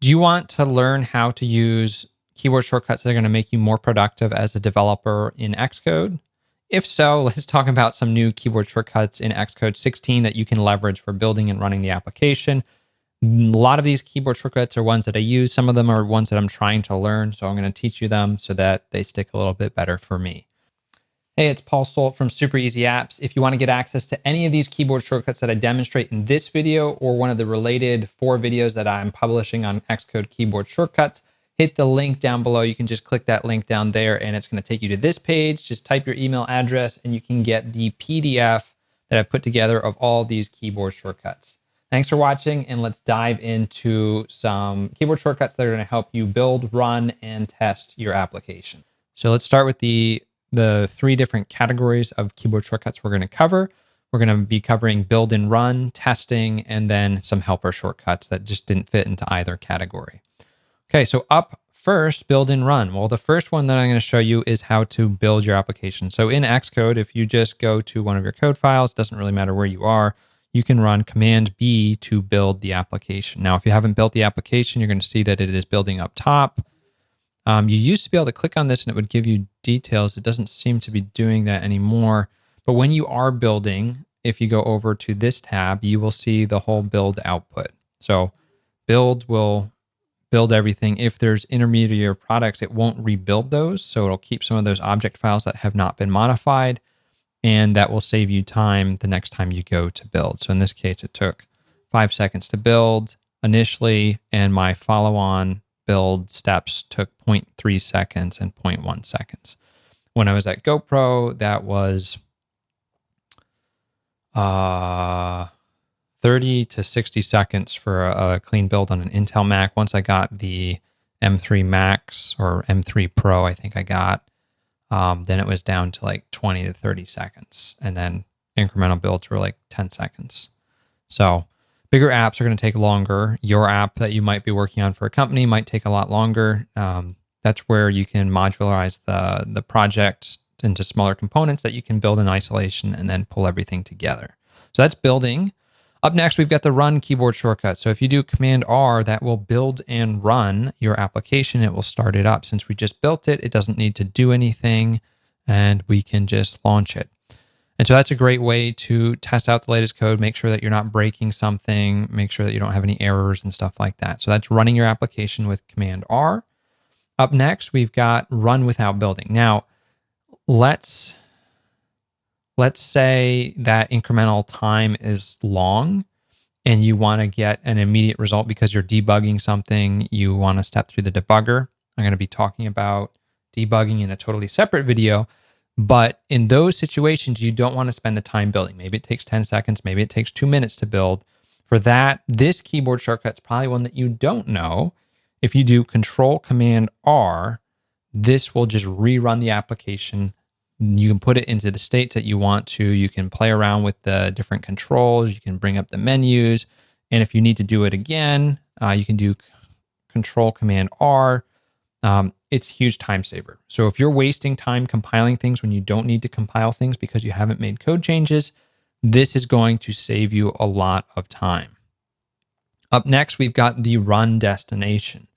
Do you want to learn how to use keyboard shortcuts that are going to make you more productive as a developer in Xcode? If so, let's talk about some new keyboard shortcuts in Xcode 16 that you can leverage for building and running the application. A lot of these keyboard shortcuts are ones that I use. Some of them are ones that I'm trying to learn, so I'm going to teach you them so that they stick a little bit better for me. Hey, it's Paul Stolt from Super Easy Apps. If you want to get access to any of these keyboard shortcuts that I demonstrate in this video or one of the related 4 videos that I'm publishing on Xcode keyboard shortcuts, hit the link down below. You can just click that link down there and it's going to take you to this page. Just type your email address and you can get the PDF that I've put together of all these keyboard shortcuts. Thanks for watching, and let's dive into some keyboard shortcuts that are going to help you build, run, and test your application. So let's start with the 3 different categories of keyboard shortcuts we're going to cover. We're going to be covering build and run, testing, and then some helper shortcuts that just didn't fit into either category. Okay, so up first, build and run. Well, the first one that I'm going to show you is how to build your application. So in Xcode, if you just go to one of your code files, doesn't really matter where you are, you can run Command B to build the application. Now, if you haven't built the application, you're going to see that it is building up top. You used to be able to click on this and it would give you details. It doesn't seem to be doing that anymore. But when you are building, if you go over to this tab, you will see the whole build output. So build will build everything. If there's intermediate products, it won't rebuild those. So it'll keep some of those object files that have not been modified. And that will save you time the next time you go to build. So in this case, it took 5 seconds to build initially, and my follow-on build steps took 0.3 seconds and 0.1 seconds. When I was at GoPro, that was 30 to 60 seconds for a clean build on an Intel Mac. Once I got the M3 Max or M3 Pro, I think I got, then it was down to like 20 to 30 seconds. And then incremental builds were like 10 seconds. So bigger apps are going to take longer. Your app that you might be working on for a company might take a lot longer. That's where you can modularize the project into smaller components that you can build in isolation and then pull everything together. So that's building. Up next, we've got the run keyboard shortcut. So if you do Command R, that will build and run your application. It will start it up. Since we just built it, it doesn't need to do anything, and we can just launch it. And so that's a great way to test out the latest code, make sure that you're not breaking something, make sure that you don't have any errors and stuff like that. So that's running your application with Command R. Up next, we've got run without building. Now, let's say that incremental time is long and you want to get an immediate result because you're debugging something. You want to step through the debugger. I'm going to be talking about debugging in a totally separate video. But in those situations, you don't want to spend the time building. Maybe it takes 10 seconds. Maybe it takes 2 minutes to build. For that, this keyboard shortcut is probably one that you don't know. If you do Control-Command-R, this will just rerun the application. You can put it into the states that you want to. You can play around with the different controls. You can bring up the menus. And if you need to do it again, you can do Control-Command-R. It's a huge time saver. So if you're wasting time compiling things when you don't need to compile things because you haven't made code changes, this is going to save you a lot of time. Up next, we've got the run destination.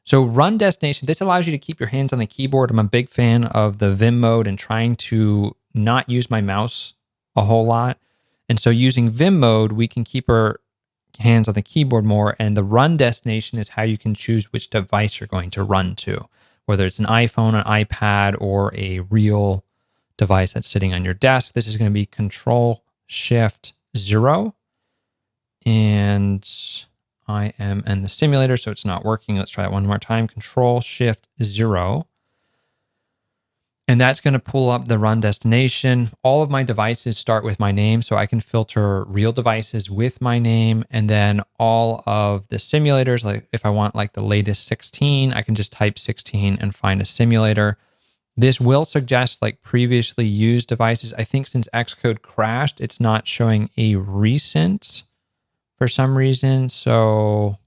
So run destination, this allows you to keep your hands on the keyboard. I'm a big fan of the Vim mode and trying to not use my mouse a whole lot. And so using Vim mode, we can keep our hands on the keyboard more. And the run destination is how you can choose which device you're going to run to, whether it's an iPhone, an iPad, or a real device that's sitting on your desk. This is going to be Control-Shift-0. And I am in the simulator, so it's not working. Let's try it one more time. Control-Shift-0. And that's going to pull up the run destination. All of my devices start with my name, so I can filter real devices with my name. And then all of the simulators, like if I want like the latest 16, I can just type 16 and find a simulator. This will suggest like previously used devices. I think since Xcode crashed, it's not showing a recent for some reason. So,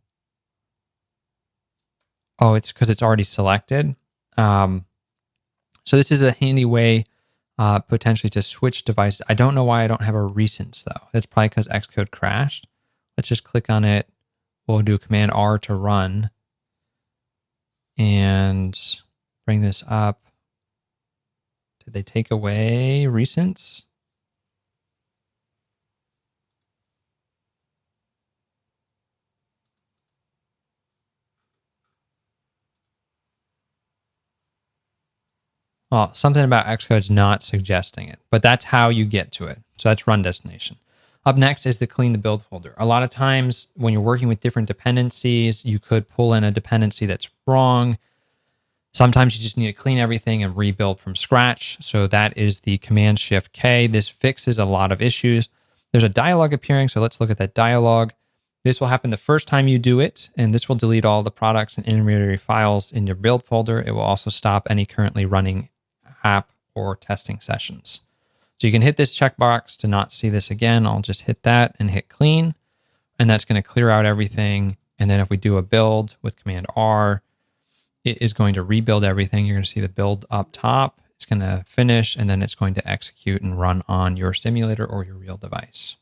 it's because it's already selected. So this is a handy way potentially to switch devices. I don't know why I don't have a recents though. That's probably because Xcode crashed. Let's just click on it. We'll do Command R to run. and bring this up. Did they take away recents? Well, something about Xcode's not suggesting it, but that's how you get to it. So that's run destination. Up next is the clean the build folder. A lot of times when you're working with different dependencies, you could pull in a dependency that's wrong. Sometimes you just need to clean everything and rebuild from scratch. So that is the Command-Shift-K. This fixes a lot of issues. There's a dialog appearing, so let's look at that dialog. This will happen the first time you do it, and this will delete all the products and intermediary files in your build folder. It will also stop any currently running app or testing sessions. So you can hit this checkbox to not see this again. I'll just hit that and hit clean, and that's going to clear out everything. And then if we do a build with Command R, it is going to rebuild everything. You're going to see the build up top. It's going to finish, and then it's going to execute and run on your simulator or your real device.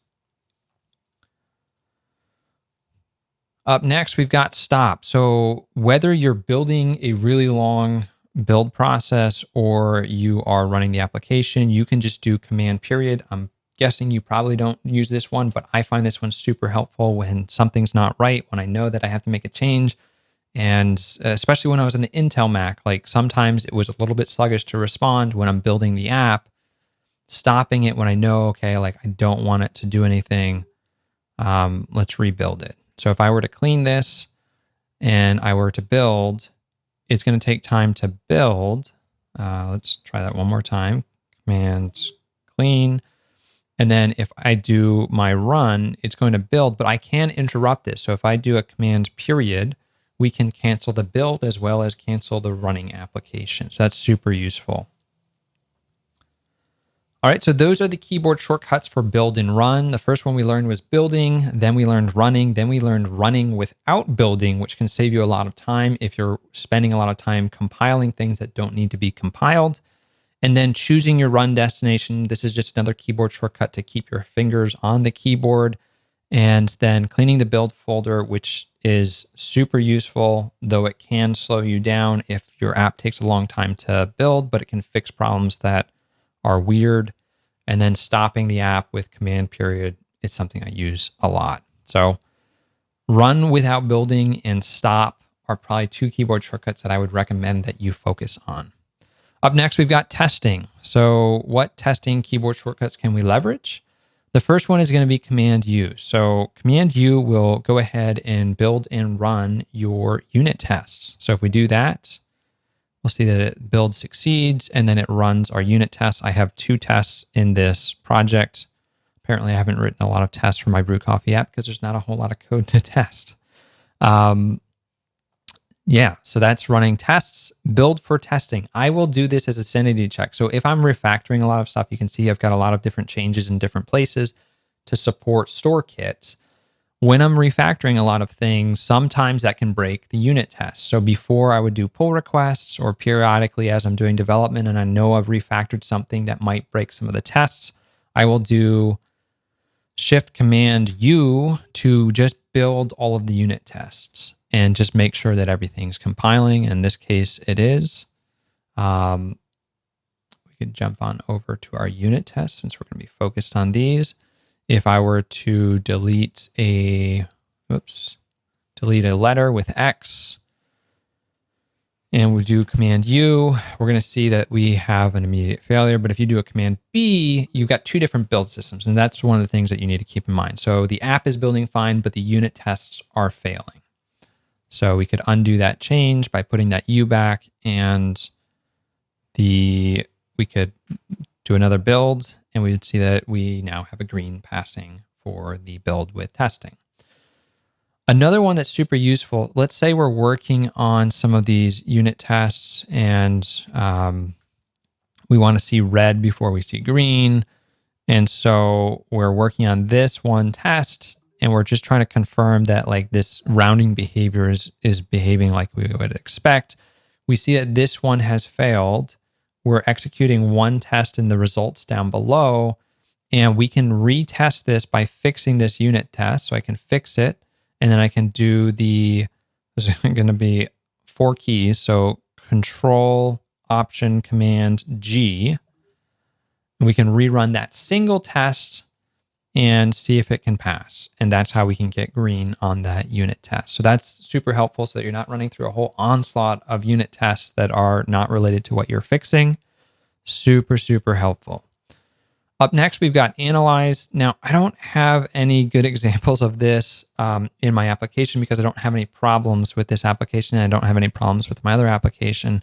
Up next, we've got stop. So whether you're building a really long build process or you are running the application, you can just do command period. I'm guessing you probably don't use this one, but I find this one super helpful when something's not right, when I know that I have to make a change. And especially when I was in the Intel Mac, like sometimes it was a little bit sluggish to respond when I'm building the app. Stopping it when I know, okay, like I don't want it to do anything, let's rebuild it. So if I were to clean this and I were to build, it's going to take time to build. Let's try that one more time. Command clean. And then if I do my run, it's going to build, but I can interrupt this. So if I do a command period, we can cancel the build as well as cancel the running application. So that's super useful. All right, so those are the keyboard shortcuts for build and run. The first one we learned was building, then we learned running, then we learned running without building, which can save you a lot of time if you're spending a lot of time compiling things that don't need to be compiled. And then choosing your run destination. This is just another keyboard shortcut to keep your fingers on the keyboard. And then cleaning the build folder, which is super useful, though it can slow you down if your app takes a long time to build, but it can fix problems that are weird. And then stopping the app with command period is something I use a lot. So run without building and stop are probably two keyboard shortcuts that I would recommend that you focus on. Up next, we've got testing. So what testing keyboard shortcuts can we leverage? The first one is going to be Command U. So Command U will go ahead and build and run your unit tests. So if we do that, we'll see that it builds, succeeds, and then it runs our unit tests. I have 2 tests in this project. Apparently, I haven't written a lot of tests for my Brew Coffee app because there's not a whole lot of code to test. Yeah, so that's running tests. Build for testing. I will do this as a sanity check. So if I'm refactoring a lot of stuff, you can see I've got a lot of different changes in different places to support store kits. When I'm refactoring a lot of things, sometimes that can break the unit test. So before I would do pull requests or periodically as I'm doing development and I know I've refactored something that might break some of the tests, I will do Shift Command U to just build all of the unit tests and just make sure that everything's compiling. In this case, it is. We could jump on over to our unit tests since we're going to be focused on these. If I were to delete a letter with X and we do Command U, we're going to see that we have an immediate failure. But if you do a Command B, you've got 2 different build systems. And that's one of the things that you need to keep in mind. So the app is building fine, but the unit tests are failing. So we could undo that change by putting that U back, and we could do another build, and we would see that we now have a green passing for the build with testing. Another one that's super useful, let's say we're working on some of these unit tests and we want to see red before we see green. And so we're working on this one test and we're just trying to confirm that like this rounding behavior is behaving like we would expect. We see that this one has failed. We're executing one test in the results down below, and we can retest this by fixing this unit test. So I can fix it, and then I can do there's going to be 4 keys. So Control, Option, Command, G. And we can rerun that single test and see if it can pass. And that's how we can get green on that unit test. So that's super helpful so that you're not running through a whole onslaught of unit tests that are not related to what you're fixing. Super, super helpful. Up next, we've got Analyze. Now, I don't have any good examples of this in my application because I don't have any problems with this application, and I don't have any problems with my other application.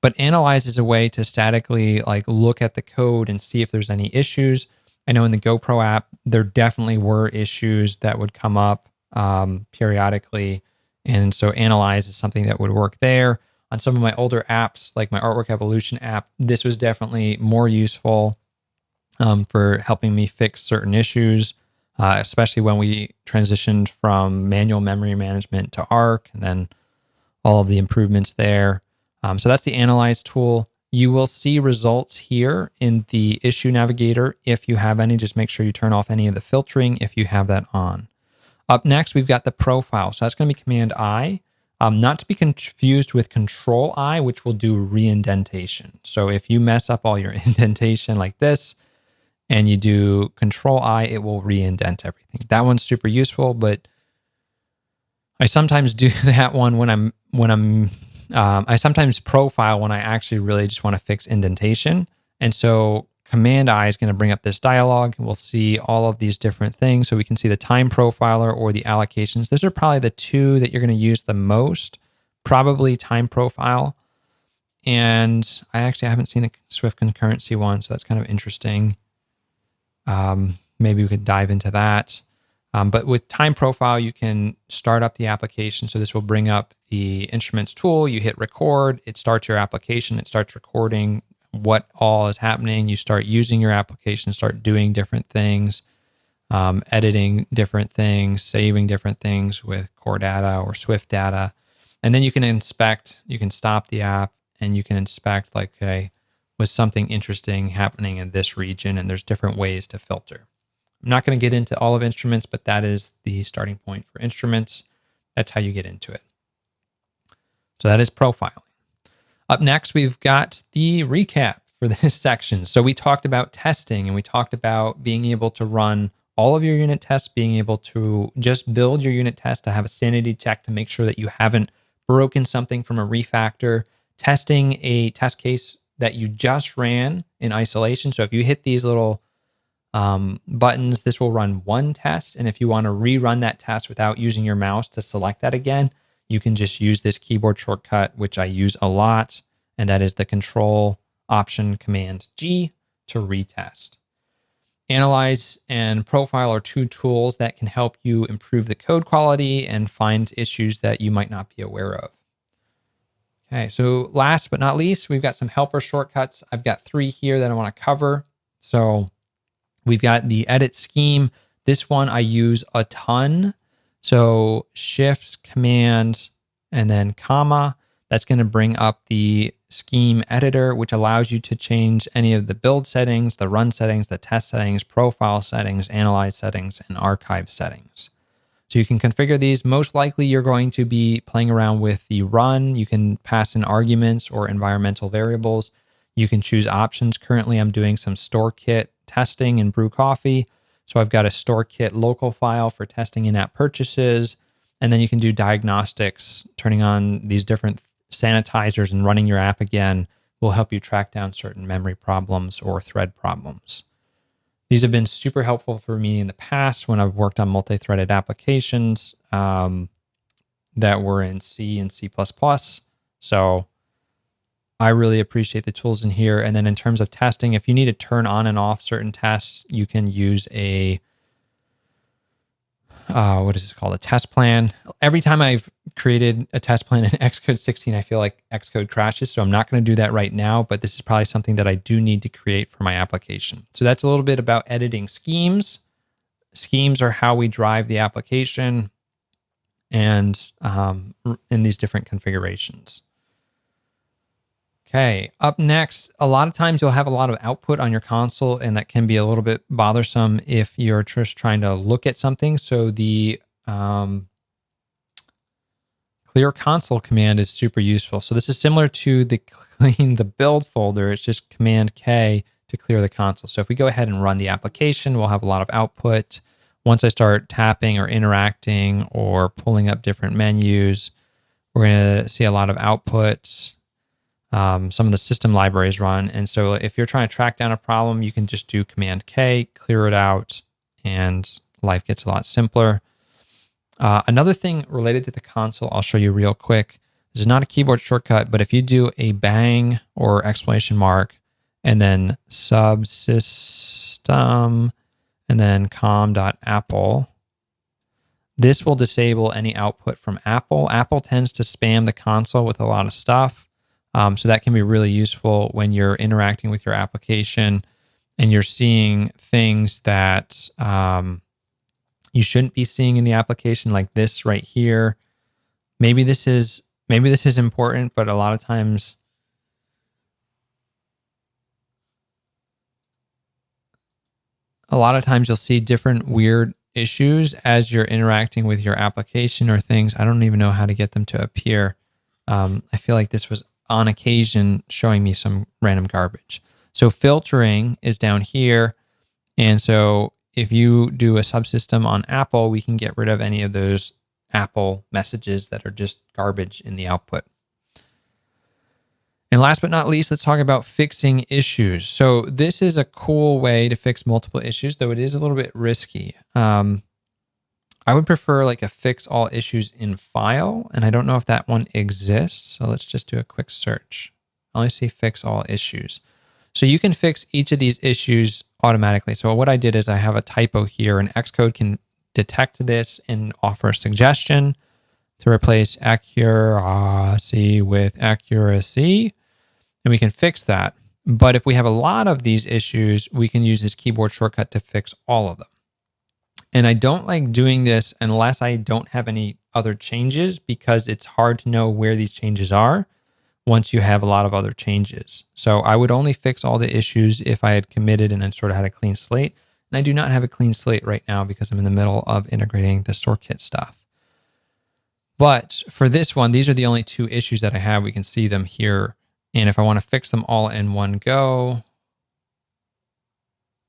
But Analyze is a way to statically look at the code and see if there's any issues. I know in the GoPro app, there definitely were issues that would come up periodically. And so Analyze is something that would work there. On some of my older apps, like my Artwork Evolution app, this was definitely more useful for helping me fix certain issues, especially when we transitioned from manual memory management to Arc, and then all of the improvements there. So that's the Analyze tool. You will see results here in the issue navigator. If you have any, just make sure you turn off any of the filtering if you have that on. Up next, we've got the profile. So that's going to be Command I, not to be confused with Control I, which will do reindentation. So if you mess up all your indentation like this and you do Control I, it will reindent everything. That one's super useful, but I sometimes do that one I sometimes profile when I actually really just want to fix indentation. And so Command I is going to bring up this dialog, and we'll see all of these different things. So we can see the time profiler or the allocations. Those are probably the two that you're going to use the most, probably time profile. And I haven't seen the Swift concurrency one, so that's kind of interesting. Maybe we could dive into that. But with time profile, you can start up the application. So this will bring up the instruments tool. You hit record. It starts your application. It starts recording what all is happening. You start using your application, start doing different things, editing different things, saving different things with core data or Swift data. And then you can inspect, you can stop the app and you can inspect okay, was something interesting happening in this region? And there's different ways to filter. I'm not going to get into all of instruments, but that is the starting point for instruments. That's how you get into it. So that is profiling. Up next, we've got the recap for this section. So we talked about testing, and we talked about being able to run all of your unit tests, being able to just build your unit test to have a sanity check to make sure that you haven't broken something from a refactor, testing a test case that you just ran in isolation. So if you hit these little buttons, this will run one test. And if you want to rerun that test without using your mouse to select that again, you can just use this keyboard shortcut, which I use a lot. And that is the Control, Option, Command, G to retest. Analyze and Profile are two tools that can help you improve the code quality and find issues that you might not be aware of. Okay, so last but not least, we've got some helper shortcuts. I've got 3 here that I want to cover. So we've got the edit scheme. This one I use a ton. So Shift, Command, and then comma. That's going to bring up the scheme editor, which allows you to change any of the build settings, the run settings, the test settings, profile settings, analyze settings, and archive settings. So you can configure these. Most likely you're going to be playing around with the run. You can pass in arguments or environmental variables. You can choose options. Currently I'm doing some StoreKit testing in Brew Coffee. So I've got a StoreKit local file for testing in-app purchases. And then you can do diagnostics. Turning on these different sanitizers and running your app again will help you track down certain memory problems or thread problems. These have been super helpful for me in the past when I've worked on multi-threaded applications that were in C and C++. So I really appreciate the tools in here. And then in terms of testing, if you need to turn on and off certain tests, you can use a, what is this called? A test plan. Every time I've created a test plan in Xcode 16, I feel like Xcode crashes. So I'm not going to do that right now, but this is probably something that I do need to create for my application. So that's a little bit about editing schemes. Schemes are how we drive the application and in these different configurations. Okay, up next, a lot of times you'll have a lot of output on your console, and that can be a little bit bothersome if you're just trying to look at something. So the clear clear console command is super useful. So this is similar to the clean the build folder. It's just Command K to clear the console. So if we go ahead and run the application, we'll have a lot of output. Once I start tapping or interacting or pulling up different menus, we're going to see a lot of outputs. Some of the system libraries run. And so if you're trying to track down a problem, you can just do Command K, clear it out, and life gets a lot simpler. Another thing related to the console, I'll show you real quick. This is not a keyboard shortcut, but if you do a bang or exclamation mark and then subsystem and then com.apple, this will disable any output from Apple. Apple tends to spam the console with a lot of stuff. So that can be really useful when you're interacting with your application and you're seeing things that you shouldn't be seeing in the application, like this right here. Maybe this is important, but a lot of times you'll see different weird issues as you're interacting with your application or things. I don't even know how to get them to appear. I feel like this was on occasion showing me some random garbage. So filtering is down here. And so if you do a subsystem on Apple, we can get rid of any of those Apple messages that are just garbage in the output. And last but not least, let's talk about fixing issues. So this is a cool way to fix multiple issues, though it is a little bit risky. I would prefer like a fix all issues in file, and I don't know if that one exists. So let's just do a quick search. I only see fix all issues. So you can fix each of these issues automatically. So what I did is I have a typo here, and Xcode can detect this and offer a suggestion to replace accuracy with accuracy, and we can fix that. But if we have a lot of these issues, we can use this keyboard shortcut to fix all of them. And I don't like doing this unless I don't have any other changes, because it's hard to know where these changes are once you have a lot of other changes. So I would only fix all the issues if I had committed and then sort of had a clean slate. And I do not have a clean slate right now because I'm in the middle of integrating the StoreKit stuff. But for this one, these are the only two issues that I have. We can see them here. And if I want to fix them all in one go,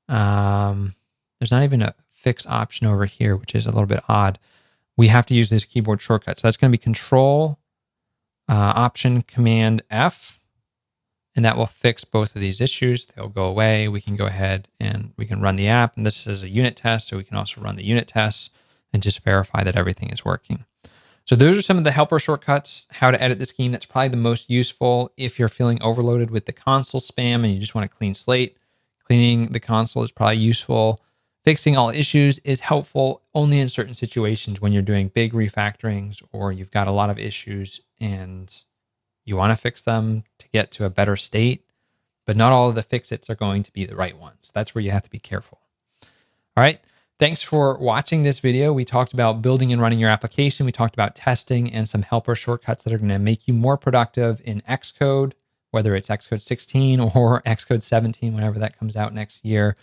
there's not even a fix option over here, which is a little bit odd. We have to use this keyboard shortcut. So that's going to be Control, Option, Command F, and that will fix both of these issues. They'll go away. We can go ahead and we can run the app. And this is a unit test, so we can also run the unit tests and just verify that everything is working. So those are some of the helper shortcuts, how to edit the scheme. That's probably the most useful if you're feeling overloaded with the console spam and you just want a clean slate. Cleaning the console is probably useful. Fixing all issues is helpful only in certain situations when you're doing big refactorings or you've got a lot of issues and you want to fix them to get to a better state, but not all of the fix-its are going to be the right ones. That's where you have to be careful. All right. Thanks for watching this video. We talked about building and running your application. We talked about testing and some helper shortcuts that are going to make you more productive in Xcode, whether it's Xcode 16 or Xcode 17, whenever that comes out next year.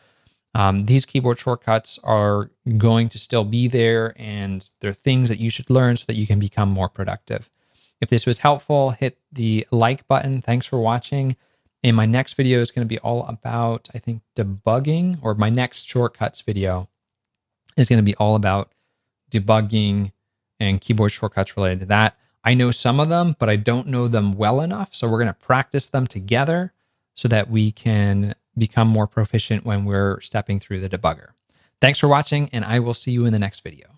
These keyboard shortcuts are going to still be there, and they're things that you should learn so that you can become more productive. If this was helpful, hit the like button. Thanks for watching. And my next video is going to be all about, I think, debugging, or my next shortcuts video is going to be all about debugging and keyboard shortcuts related to that. I know some of them, but I don't know them well enough. So we're going to practice them together so that we can become more proficient when we're stepping through the debugger. Thanks for watching, and I will see you in the next video.